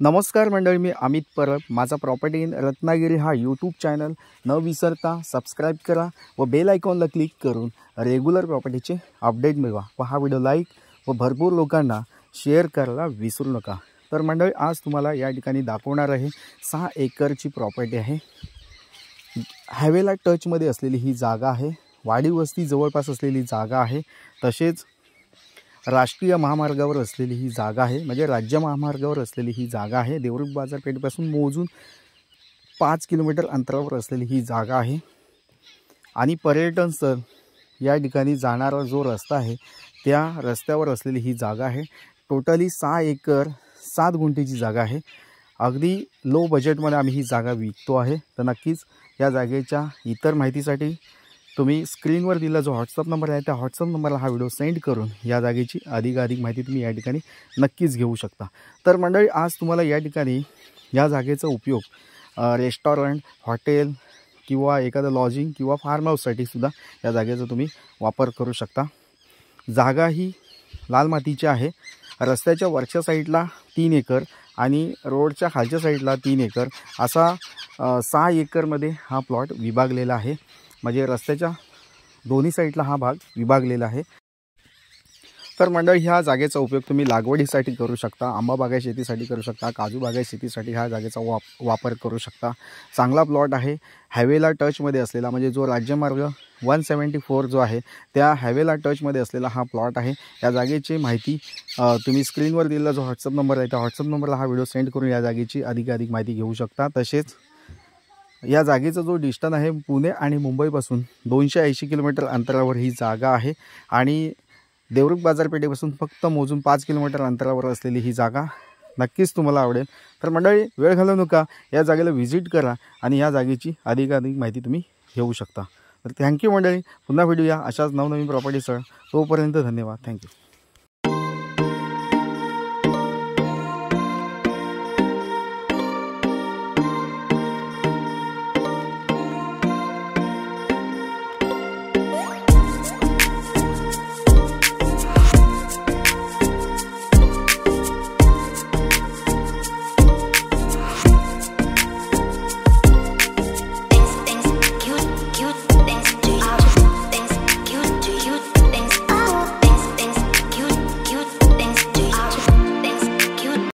नमस्कार मंडळी, मी अमित परब. माझा प्रॉपर्टी इन रत्नागिरी हा यूट्यूब चॅनल न विसरता सबस्क्राईब करा व बेल आयकॉनला क्लिक करून रेग्युलर प्रॉपर्टीचे अपडेट मिळवा व हा व्हिडिओ लाईक व भरपूर लोकांना शेअर करायला विसरू नका. तर मंडळी, आज तुम्हाला या ठिकाणी दाखवणार आहे 6 एकरची प्रॉपर्टी आहे. हायवेला टचमध्ये असलेली ही जागा आहे. वाडी वस्ती जवळपास असलेली जागा आहे. तसेच राष्ट्रीय महामार्गावर असलेली ही जागा आहे, म्हणजे राज्य महामार्गावर असलेली ही जागा आहे. देवरुख बाजारपेठेपासून मोजून 5 किलोमीटर अंतरावर असलेली ही जागा आहे. आणि पर्यटन स्थळ या ठिकाणी जाणारा जो रस्ता आहे त्या रस्त्यावर असलेली ही जागा आहे. टोटली 6 एकर 7 गुंठेची जागा आहे. अगदी लो बजेटमध्ये आम्ही ही जागा विकतो आहे. तर नक्कीच या जागेच्या इतर माहितीसाठी तुम्ही स्क्रीनवर दिलेला जो व्हॉट्सअप नंबर आहे त्या व्हॉट्सअप नंबरला हा व्हिडिओ सेंड करून या जागेची अधिकाधिक माहिती तुम्ही या ठिकाणी नक्कीच घेऊ शकता. तर मंडळी, आज तुम्हाला या ठिकाणी या जागेचा उपयोग रेस्टॉरंट, हॉटेल किंवा एखादं लॉजिंग किंवा फार्म हाऊससाठी सुद्धा या जागेचा तुम्ही वापर करू शकता. जागा ही लाल मातीची आहे. रस्त्याच्या वरच्या साईडला 3 एकर आणि रोडच्या खालच्या साईडला 3 एकर असा 6 एकरमध्ये हा प्लॉट विभागलेला आहे. म्हणजे रस्त्याच्या दोन्ही साईडला हा भाग विभागलेला आहे. तर मंडळी, ह्या जागेचा उपयोग तुम्ही लागवडीसाठी करू शकता, आंबा बागायत शेतीसाठी करू शकता, काजू बागायत शेतीसाठी ह्या जागेचा वापर करू शकता. चांगला प्लॉट आहे. हायवेला टचमध्ये असलेला, म्हणजे जो राज्यमार्ग 174 जो आहे त्या हायवेला टचमध्ये असलेला हा प्लॉट आहे. या जागेची माहिती तुम्ही स्क्रीनवर दिलेला जो व्हॉट्सअप नंबर आहे त्या व्हॉट्सअप नंबरला हा व्हिडिओ सेंड करून या जागेची अधिकाधिक माहिती घेऊ शकता. तसेच या जागेचा जो डिस्टन्स आहे पुणे आणि मुंबईपासून 280 किलोमीटर अंतरावर ही जागा आहे. आणि देवरुख बाजारपेठेपासून फक्त मोजून 5 किलोमीटर अंतरावर असलेली ही जागा नक्कीच तुम्हाला आवडेल. तर मंडळी, वेळ घालवू नका, या जागेला व्हिजिट करा आणि या जागेची अधिकाधिक माहिती तुम्ही घेऊ शकता. तर थँक्यू मंडळी. पुन्हा भेटूया अशाच नवनवीन प्रॉपर्टीसह. तोपर्यंत धन्यवाद. थँक्यू.